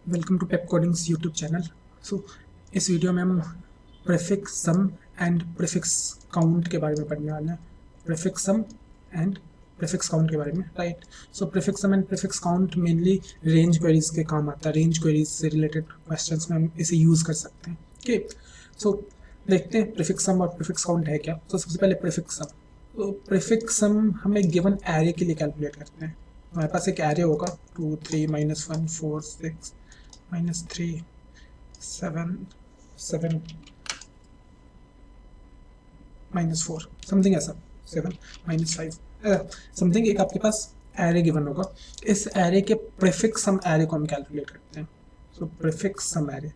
Welcome to Pep codings YouTube channel. So इस video में हम prefix sum and prefix count के बारे में पढ़ने वाले हैं। Prefix sum and prefix count के बारे में, right. So prefix sum and prefix count mainly range queries के काम आता है। रेंज क्वेरीज से रिलेटेड क्वेश्चंस में हम इसे यूज़ कर सकते हैं। ओके, सो देखते हैं प्रीफिक्स सम और प्रीफिक्स काउंट है क्या। तो सबसे पहले प्रीफिक्स सम। तो प्रीफिक्स सम हम एक गिवन एरे के लिए कैलकुलेट करते हैं। हमारे पास एक एरे होगा 2 3 -1 4 6 -3 7 7 -4 समथिंग ऐसा 7 -5 समथिंग। एक आपके पास एरे गिवन होगा। इस एरे के प्रीफिक्स सम एरे को हम कैलकुलेट करते हैं। सो prefix sum array,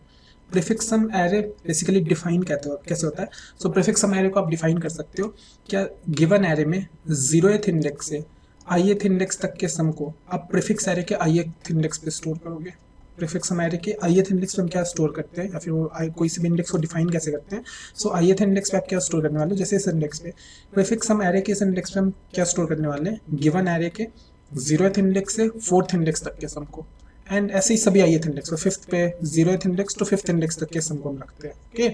prefix sum array basically define कैसे होता है। सो प्रीफिक्स सम एरे को आप डिफाइन कर सकते हो क्या, गिवन एरे में 0th इंडेक्स से ith इंडेक्स तक के सम को आप प्रीफिक्स एरे के ith इंडेक्स पे स्टोर करोगे। प्रीफिक्स सम एरे के ith इंडेक्स पे हम क्या स्टोर करते हैं, या फिर वो कोई से भी इंडेक्स को डिफाइन कैसे करते हैं। सो ith इंडेक्स पे आप क्या स्टोर करने वाले हो, जैसे इस इंडेक्स पे प्रीफिक्स सम एरे के इस इंडेक्स पे हम क्या स्टोर करने वाले हैं, गिवन एरे के 0th इंडेक्स से 4th इंडेक्स तक के सम को। एंड ऐसे ही सभी ith इंडेक्स को, 5th पे 0th इंडेक्स तो 5th इंडेक्स तक के सम को हम रखते हैं। ओके,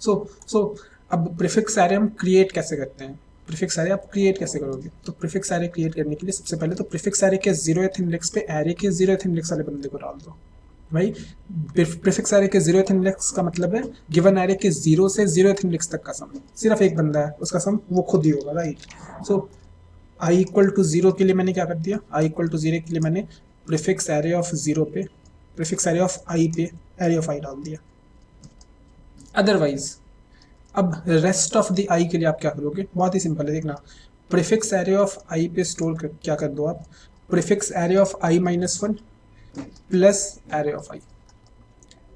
सो अब प्रीफिक्स एरे हम क्रिएट कैसे करते हैं। प्रीफिक्स एरे आप क्रिएट कैसे करोगे, तो प्रीफिक्स एरे क्रिएट करने के लिए सबसे पहले तो प्रीफिक्स एरे के 0th इंडेक्स पे एरे के 0th इंडेक्स वाले बंदे को डाल दो। भाई प्रीफिक्स एरे के 0th इंडेक्स का मतलब है गिवन एरे के 0 से 0th इंडेक्स तक का सम। सिर्फ एक बंदा है, उसका सम वो खुद ही होगा, राइट। सो i = 0 के लिए मैंने क्या कर दिया, i = 0 के लिए मैंने प्रीफिक्स एरे ऑफ 0 पे प्रीफिक्स एरे ऑफ i पे एरे ऑफ i डाल दिया। अदरवाइज अब रेस्ट ऑफ द i के लिए आप क्या करोगे, बहुत ही सिंपल है, देखना। प्रीफिक्स एरे ऑफ i पे स्टोर कर क्या कर दो आप, prefix array of i -1 plus array of i।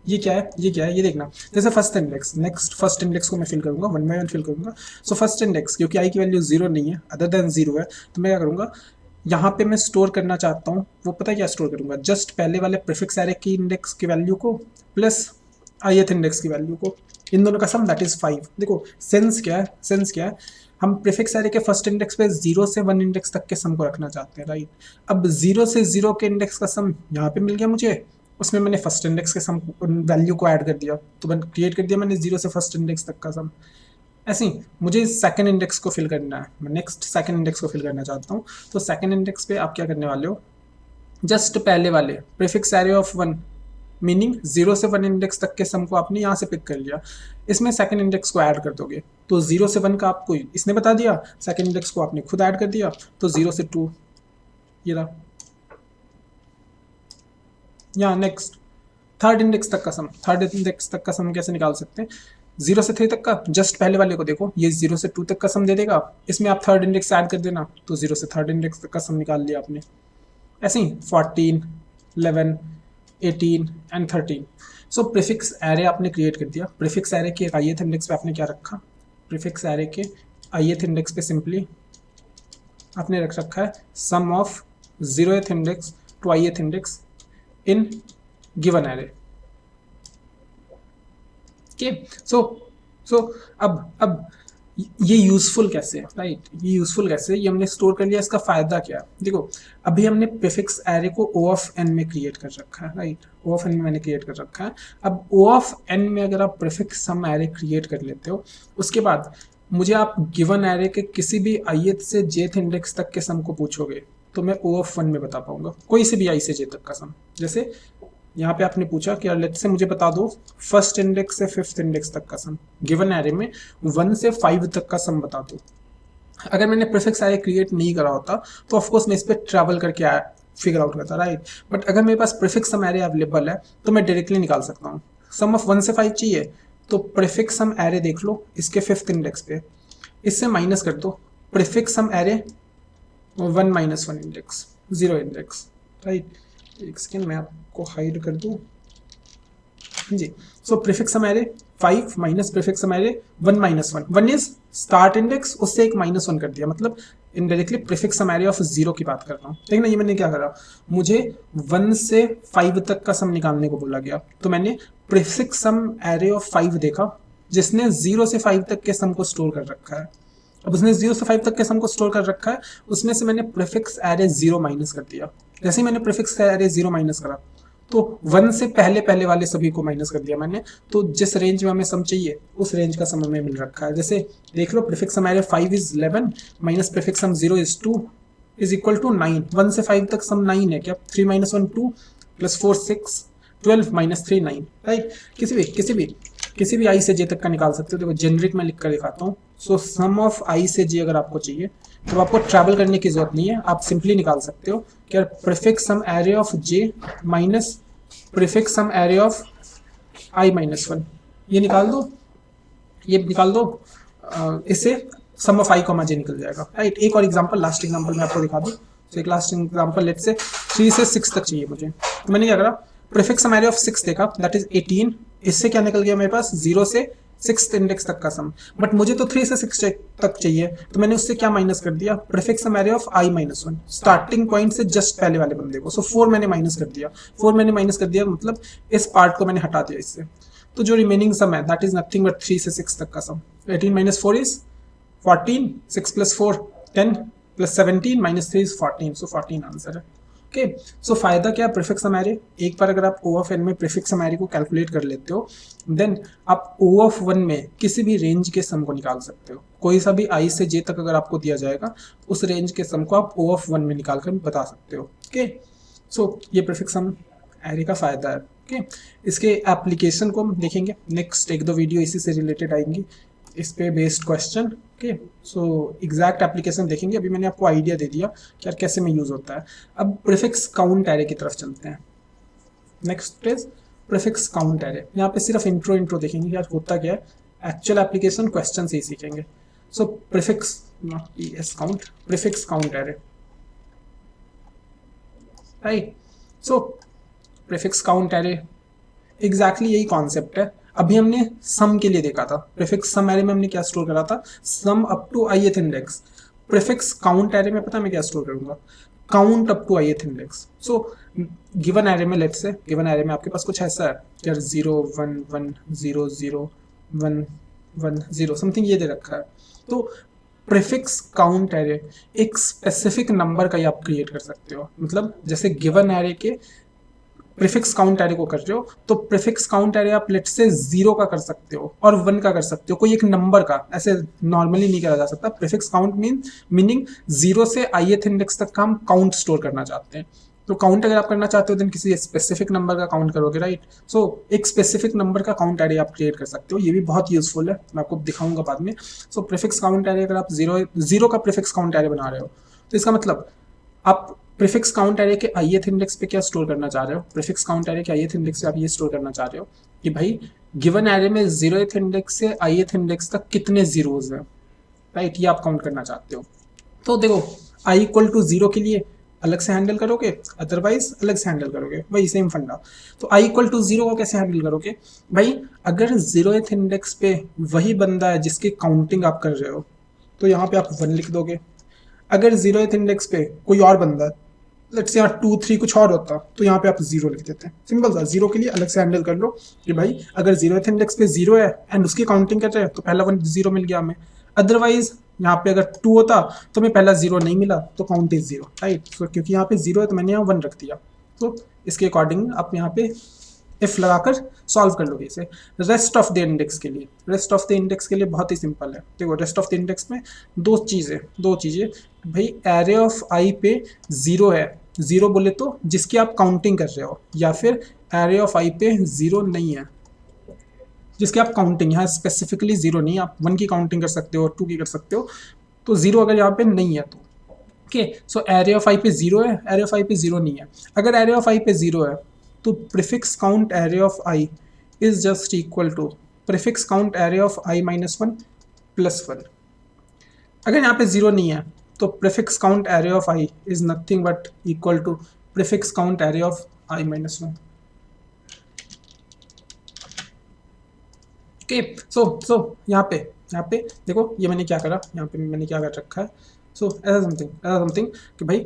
ये क्या है, ये क्या है, ये देखना। जैसे first index, next first index को मैं फिल करूंगा, 1 by 1 फिल करूंगा। सो फर्स्ट इंडेक्स क्योंकि i की वैल्यू 0 नहीं है, अदर देन 0 है, तो मैं क्या करूंगा, यहाँ पे मैं स्टोर करना चाहता हूँ, वो पता है क्या स्टोर करूंगा, जस्ट पहले वाले प्रीफिक्स एरे की इंडेक्स की वैल्यू को प्लस ith इंडेक्स की वैल्यू को, इन दोनों का सम दैट इज 5। देखो सेंस क्या है, सेंस क्या है, हम प्रीफिक्स एरे के फर्स्ट इंडेक्स पे 0 से 1 इंडेक्स तक के सम को रखना चाहते हैं, राइट। अब 0 से 0 के इंडेक्स का सम यहाँ पे मिल गया मुझे, उसमें मैंने फर्स्ट इंडेक्स के सम वैल्यू को ऐड कर दिया, तो मैंने क्रिएट कर दिया मैंने 0 से फर्स्ट इंडेक्स तक का सम। ऐसे ही मुझे सेकंड इंडेक्स को फिल करना है, मैं नेक्स्ट सेकंड इंडेक्स को फिल करना चाहता हूँ। तो सेकंड इंडेक्स पे आप क्या करने वाले हो, जस्ट पहले वाले प्रीफिक्स एरे ऑफ 1 मीनिंग 0 से 1 इंडेक्स तक के सम को आपने यहाँ से पिक कर लिया, इसमें सेकंड इंडेक्स को ऐड कर दोगे। तो 0 से 1 का आपको इसने बता दिया, सेकंड इंडेक्स को आपने खुद ऐड कर दिया, तो 0 से 2 ये रहा। यहाँ नेक्स्ट थर्ड इंडेक्स तक का सम, थर्ड इंडेक्स तक का सम कैसे निकाल सकते हैं, 0 से 3 तक का, जस्ट पहले वाले को देखो, ये 0 से 2 तक का सम दे देगा, इसमें आप थर्ड इंडेक्स ऐड कर देना, तो 0 से थर्ड इंडेक्स तक का सम निकाल लिया आपने। ऐसे ही 14 11 18 एंड 13। सो प्रीफिक्स एरे आपने क्रिएट कर दिया। प्रीफिक्स एरे के ith इंडेक्स पे आपने क्या रखा, प्रीफिक्स एरे के ith इंडेक्स पे सिंपली आपने रख रखा है sum of 0th index to ith index in given array. Okay, so अब ये यूजफुल कैसे है, राइट। ये यूजफुल कैसे, ये हमने स्टोर कर लिया, इसका फायदा क्या है, देखो अभी हमने प्रीफिक्स एरे को O of n में क्रिएट कर रखा है, राइट। O of n में मैंने क्रिएट कर रखा है। अब O of n में अगर आप प्रीफिक्स सम एरे क्रिएट कर लेते हो, उसके बाद मुझे आप गिवन एरे के किसी भी ith से jth इंडेक्स तक के सम को पूछोगे, तो मैं O of 1 में बता पाऊंगा, कोई से भी i से j तक का सम। जैसे यहाँ पे आपने पूछा कि लेट से मुझे बता दो फर्स्ट इंडेक्स से 5th इंडेक्स तक का सम, गिवन एरे में 1 से 5 तक का सम बता दो। अगर मैंने प्रीफिक्स एरे क्रिएट नहीं करा होता तो ऑफकोर्स मैं इस पर ट्रैवल करके फिगर आउट करता, राइट। बट अगर मेरे पास प्रीफिक्स सम एरे अवेलेबल है तो मैं डायरेक्टली निकाल सकता हूँ। सम ऑफ 1 से 5 चाहिए तो प्रीफिक्स सम एरे देख लो इसके 5th इंडेक्स पे, इससे माइनस कर दो prefix sum array 1 -1 index 0 index, right. एक सेकेंड मैं आपको हाइड कर दूं जी। So prefix sum array 5 minus prefix sum array 1 -1, 1 is start index, उससे एक -1 कर दिया, मतलब indirectly prefix sum array of 0 की बात कर रहा हूँ। देखना ये मैंने क्या करा, मुझे 1 से 5 तक का सम निकालने को बोला गया, तो मैंने प्रीफिक्स सम एरे ऑफ 5 देखा जिसने 0 से 5 तक के सम को स्टोर कर रखा है। अब उसने 0 से 5 तक के सम को स्टोर कर रखा है, उसमें से मैंने प्रीफिक्स एरे 0 माइनस कर दिया। जैसे ही मैंने प्रीफिक्स एरे 0 माइनस करा तो 1 से पहले पहले वाले सभी को माइनस कर दिया मैंने, तो जिस रेंज में हमें सम चाहिए उस रेंज का सम हमें मिल रखा है। जैसे देख लो, prefix sum array 5 is 11 minus prefix sum 0 is 2 is equal to 9। 1 से 5 तक सम 9 है क्या? 3 माइनस 1 2 प्लस 4 6 12 माइनस 3 9, राइट। किसी भी आई से जे तक का निकाल सकते हो। देखो जेनरिक में लिख कर दिखाता हूँ। सो सम ऑफ आई से जे अगर आपको चाहिए तो आपको ट्रैवल करने की जरूरत नहीं है, आप सिंपली निकाल सकते हो कि prefix sum array of J minus prefix sum array of I minus 1, ये निकाल दो, इससे सम ऑफ आई कॉमा जे निकल जाएगा, राइट। एक और एग्जांपल, लास्ट एग्जांपल मैं आपको दिखा दूं। तो एक लास्ट एग्जांपल, लेट्स से 3 से 6 तक चाहिए मुझे, तो मैंने क्या करा, प्रीफिक्स सम एरे ऑफ 6 देखा, दैट इज 18। इससे क्या निकल गया मेरे पास, 0 से 6th इंडेक्स तक का सम। बट मुझे तो 3 से 6 तक चाहिए, तो मैंने उससे क्या माइनस कर दिया, prefix sum array of I minus 1, starting point से जस्ट पहले वाले बंदे को। सो 4 मैंने माइनस कर दिया, मतलब इस पार्ट को मैंने हटा दिया इससे। तो जो रिमेनिंग सम है दैट इज नथिंग बट 3 से 6 तक का सम। 18 minus 4 is 14, 6 plus 4 10 plus 17 minus 3 is 14, so 14 answer है। ओके, सो फायदा क्या है प्रीफिक्स सम एरे, एक बार अगर आप O ऑफ n में प्रीफिक्स सम एरे को कैलकुलेट कर लेते हो, देन आप O ऑफ 1 में किसी भी रेंज के सम को निकाल सकते हो। कोई सा भी I से J तक अगर आपको दिया जाएगा, उस रेंज के सम को आप O ऑफ 1 में निकाल कर बता सकते हो। ओके, सो ये प्रीफिक्स सम एरे का फायदा है। ओके, इसके एप्लीकेशन को हम देखेंगे नेक्स्ट, एक दो वीडियो इसी से रिलेटेड आएंगी, इस पे based question. Okay, so exact application देखेंगे। अभी मैंने आपको आइडिया दे दिया कि यार कैसे में यूज होता है। अब प्रीफिक्स काउंट एरे की तरफ चलते हैं। Next is prefix count array. यहाँ पे सिर्फ इंट्रो देखेंगे यार होता क्या है, एक्चुअल एप्लीकेशन क्वेश्चन से ही सीखेंगे। So prefix count, prefix count array, right. So prefix count array exactly यही कॉन्सेप्ट है। अभी हमने सम के लिए देखा था, प्रीफिक्स सम एरे में हमने क्या स्टोर करा था, sum up to ith index. Prefix count array में पता मैं क्या स्टोर करूंगा, count up to ith index. So given array में, लेट्स से गिवन एरे में आपके पास कुछ ऐसा है यार 0 1 1 0 0 1 1 0 समथिंग ये दे रखा है। तो प्रीफिक्स काउंट एरे एक स्पेसिफिक नंबर का ही आप क्रिएट कर सकते हो। मतलब जैसे गिवन एरे के प्रीफिक्स काउंट एरे को कर रहे हो, तो प्रीफिक्स काउंट एरे आप लेट से 0 का कर सकते हो और 1 का कर सकते हो, कोई एक नंबर का। ऐसे नॉर्मली नहीं करा जा सकता। प्रीफिक्स काउंट मीनिंग 0 से ith इंडेक्स तक का हम काउंट स्टोर करना चाहते हैं। तो काउंट अगर आप करना चाहते हो देन किसी स्पेसिफिक नंबर का काउंट करोगे, राइट। सो एक स्पेसिफिक नंबर का काउंट एरे आप क्रिएट कर सकते हो, ये भी बहुत यूजफुल है, मैं आपको दिखाऊंगा बाद में। सो प्रीफिक्स काउंट एरे अगर आप 0 का प्रीफिक्स काउंट एरे बना रहे हो, तो इसका मतलब आप प्रीफिक्स काउंट एरे के ith इंडेक्स पे क्या स्टोर करना चाह रहे हो, प्रीफिक्स काउंट एरे के ith इंडेक्स पे आप ये स्टोर करना चाह रहे हो कि भाई गिवन एरे में 0th इंडेक्स से ith इंडेक्स तक कितने जीरोज हैं, राइट, ये आप काउंट करना चाहते हो। तो देखो i इक्वल टू 0 के लिए अलग से हैंडल करोगे, अदरवाइज अलग से हैंडल करोगे, वही सेम फंडा। तो i इक्वल टू 0 को कैसे हैंडल करोगे भाई, अगर 0th इंडेक्स पे वही बंदा है जिसकी काउंटिंग आप कर रहे हो, तो यहाँ पे आप 1 लिख दोगे। अगर 0th इंडेक्स पे कोई और बंदा है, लेट्स से यहाँ 2 3 कुछ और होता, तो यहाँ पे आप 0 लिख देते हैं। सिंपल सा, 0 के लिए अलग से हैंडल कर लो कि भाई अगर 0th इंडेक्स पे 0 है एंड उसकी काउंटिंग कर रहे हैं, तो पहला 1 0 मिल गया हमें। अदरवाइज यहाँ पे अगर 2 होता तो मैं पहला 0 नहीं मिला, तो काउंट इज 0, राइट। तो क्योंकि यहाँ पे 0 है तो मैंने यहाँ 1 रख दिया। तो इसके अकॉर्डिंग आप यहाँ पे इफ लगाकर सॉल्व कर लोगे इसे। रेस्ट ऑफ द इंडेक्स के लिए बहुत ही सिंपल है। देखो रेस्ट ऑफ द इंडेक्स में दो चीज़ें भाई, एरे ऑफ आई पे 0 है, 0 बोले तो जिसकी आप काउंटिंग कर रहे हो, या फिर एरे ऑफ आई पे 0 नहीं है जिसकी आप काउंटिंग, यहाँ स्पेसिफिकली 0 नहीं, आप 1 की काउंटिंग कर सकते हो, 2 की कर सकते हो, तो 0 अगर यहाँ पे नहीं है तो ओके। सो एरे ऑफ आई पे 0 है, एरे ऑफ आई पे 0 नहीं है। अगर एरे ऑफ आई पे 0 है तो prefix count array of I is just equal to prefix count array of I minus 1 plus 1। अगर यहाँ पे 0 नहीं है तो prefix count array of I is nothing but equal to prefix count array of I minus 1। Okay, so यहाँ पे देखो ये मैंने क्या करा, यहाँ पे मैंने क्या कर रखा है। सो ऐसा समथिंग कि भाई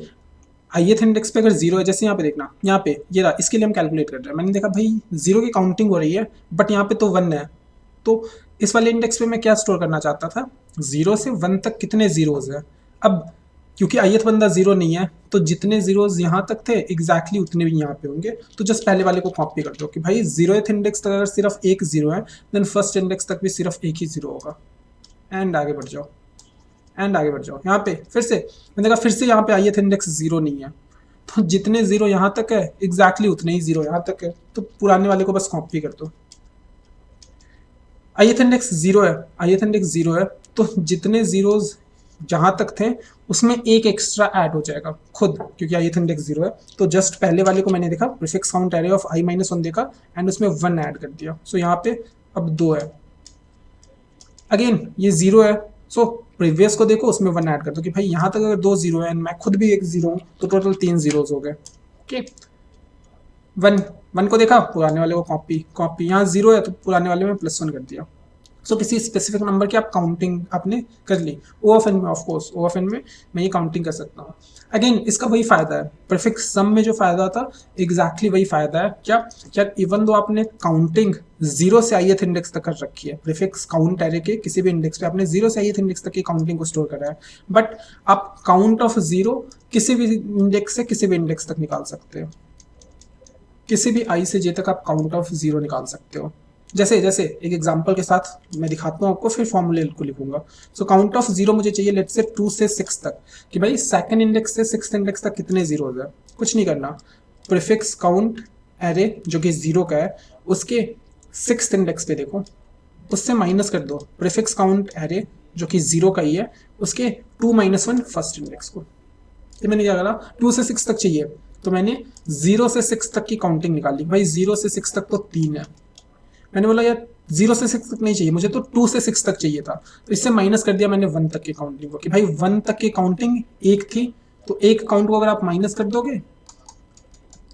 ith इंडेक्स पे अगर 0 है, जैसे यहाँ पे देखना, यहाँ पे ये रहा, इसके लिए हम कैलकुलेट कर रहे हैं। मैंने देखा भाई 0 की काउंटिंग हो रही है बट यहाँ पे तो 1 है, तो इस वाले इंडेक्स पे मैं क्या स्टोर करना चाहता था, 0 से 1 तक कितने जीरोज हैं। अब क्योंकि ith बंदा जीरो नहीं है तो जितने जीरोज यहाँ तक थे एग्जैक्टली उतने भी यहाँ पे होंगे, तो जस्ट पहले वाले को कॉपी कर दो कि भाई 0th इंडेक्स तक अगर सिर्फ एक जीरो है देन फर्स्ट इंडेक्स तक भी सिर्फ एक ही जीरो होगा। एंड आगे बढ़ जाओ, एंड आगे बढ़ जाओ। यहाँ पे फिर से मैंने कहा फिर से यहाँ पे ith इंडेक्स जीरो नहीं है, तो जितने जीरो यहाँ तक है एग्जैक्टली उतने ही जीरो यहाँ तक है, तो पुराने वाले को बस कॉपी कर दो। ith इंडेक्स जीरो है, ith इंडेक्स जीरो है तो जितने जीरोज जहाँ तक थे उसमें एक एक्स्ट्रा ऐड हो जाएगा खुद, क्योंकि ith इंडेक्स जीरो है। तो जस्ट पहले वाले को मैंने देखा prefix count array of i-1 देखा एंड उसमें 1 ऐड कर दिया, सो यहाँ पे अब 2 है। अगेन ये जीरो है, सो प्रीवियस को देखो उसमें 1 ऐड कर दो कि भाई यहाँ तक अगर 2 जीरो है एंड मैं खुद भी एक जीरो हूँ तो टोटल 3 जीरोज हो गए। ओके, 1 को देखा पुराने वाले को कॉपी कॉपी, यहाँ जीरो है तो पुराने वाले में +1 कर दिया। सो किसी स्पेसिफिक नंबर की आप काउंटिंग आपने कर ली, ओ ऑफ एन में, ऑफकोर्स ओ ऑफ एन में मैं ये काउंटिंग कर सकता हूँ। अगेन इसका वही फायदा है, प्रीफिक्स सम में जो फायदा था एग्जैक्टली वही फायदा है। क्या क्या इवन दो आपने काउंटिंग जीरो से ith इंडेक्स तक कर रखी है, प्रीफिक्स काउंट एरे के किसी भी इंडेक्स पे आपने जीरो से ith इंडेक्स तक की काउंटिंग को स्टोर करा है, बट आप काउंट ऑफ जीरो किसी भी इंडेक्स से किसी भी इंडेक्स तक निकाल सकते हो, किसी भी i से j तक आप काउंट ऑफ जीरो निकाल सकते हो। जैसे जैसे एक एग्जांपल के साथ मैं दिखाता हूँ आपको, फिर फॉर्मूले को लिखूंगा। सो काउंट ऑफ जीरो मुझे चाहिए लेट्स से 2 से 6 तक, कि भाई सेकंड इंडेक्स से सिक्स्थ इंडेक्स तक कितने जीरोज है। कुछ नहीं करना, प्रीफिक्स काउंट एरे जो कि जीरो का है उसके सिक्स्थ इंडेक्स पे देखो, उससे माइनस कर दो प्रीफिक्स काउंट एरे जो कि जीरो का ही है उसके 2 - 1 फर्स्ट इंडेक्स को। ये मैंने क्या करा, 2 से 6 तक चाहिए तो मैंने 0 से 6 तक की काउंटिंग निकाली। भाई 0 से 6 तक तो 3 है, मैंने बोला यार 0 से 6 तक नहीं चाहिए मुझे, तो 2 से 6 तक चाहिए था, तो इससे माइनस कर दिया मैंने 1 तक की काउंटिंग को, कि भाई 1 तक की काउंटिंग एक थी तो एक काउंट को अगर आप माइनस कर दोगे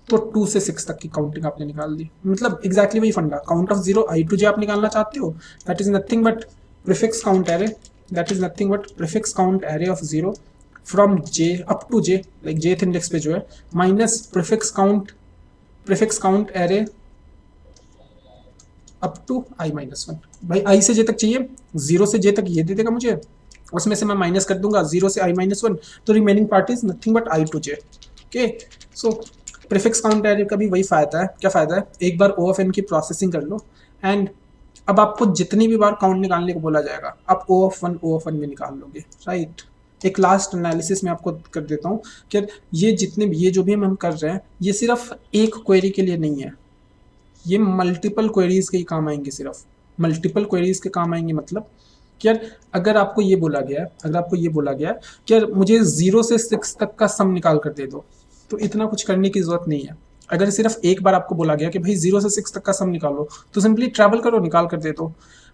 तो 2 से 6 तक की काउंटिंग आपने निकाल दी। मतलब एग्जैक्टली वही फंडा, count of zero i to j आप निकालना चाहते हो, that is nothing but prefix count array, that is nothing but prefix count array of zero from j up to j, like jth index पे जो है, minus prefix count array up to i-1। भाई i से j तक चाहिए, 0 से j तक ये दे देगा मुझे, उसमें से मैं माइनस कर दूंगा 0 से i-1, तो remaining part is nothing but i to j। Okay, so prefix count array का भी वही फायदा है। क्या फायदा है, एक बार o ऑफ n की प्रोसेसिंग कर लो एंड अब आपको जितनी भी बार काउंट निकालने को बोला जाएगा आप o ऑफ 1 में निकाल लोगे, राइट। एक लास्ट एनालिसिस में आपको कर देता हूँ कि ये जितने भी ये जो भी हम कर रहे हैं ये सिर्फ एक क्वेरी के लिए नहीं है, ये मल्टीपल क्वेरीज के ही काम आएंगे, सिर्फ मल्टीपल क्वेरीज के काम आएंगे। मतलब कि यार अगर आपको ये बोला गया है कि यार मुझे 0 से 6 तक का सम निकाल कर दे दो, तो इतना कुछ करने की जरूरत नहीं है। अगर सिर्फ एक बार आपको बोला गया कि भाई 0 से 6 तक का सम निकालो तो सिंपली ट्रैवल करो, निकाल कर दे दो।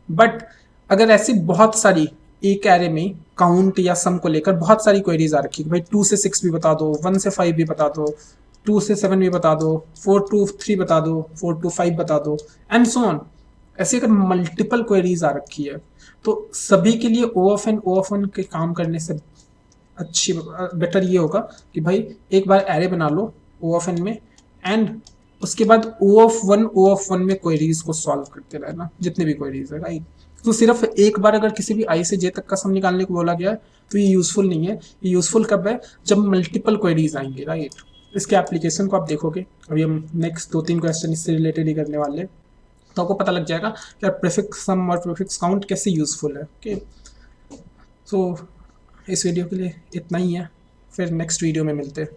बट अगर ऐसी बहुत सारी एक एरे में काउंट या सम को लेकर बहुत सारी क्वेरीज आ रखी है, भाई 2 से 6 भी बता दो, 1 से 5 भी बता दो, 2 से 7 भी बता दो, 4 to 3 बता दो, 4 to 5 बता दो एंड सो ऑन, ऐसे अगर मल्टीपल क्वेरीज आ रखी है तो सभी के लिए ओ ऑफ एन के काम करने से अच्छी बेटर ये होगा कि भाई एक बार एरे बना लो ओ ऑफ एन में एंड उसके बाद ओ ऑफ वन में क्वेरीज को सॉल्व करते रहना, जितने भी क्वेरीज है, राइट। तो सिर्फ एक बार अगर किसी भी आई से जे तक का सम निकालने को बोला गया है तो ये यूजफुल नहीं है। ये यूजफुल कब है, जब मल्टीपल क्वेरीज आएंगे, राइट। इसके एप्लीकेशन को आप देखोगे, अभी हम नेक्स्ट 2-3 क्वेश्चन इससे रिलेटेड ही करने वाले हैं, तो आपको पता लग जाएगा कि प्रीफिक्स सम और प्रीफिक्स काउंट कैसे यूजफुल है। ओके, सो इस वीडियो के लिए इतना ही है, फिर नेक्स्ट वीडियो में मिलते हैं।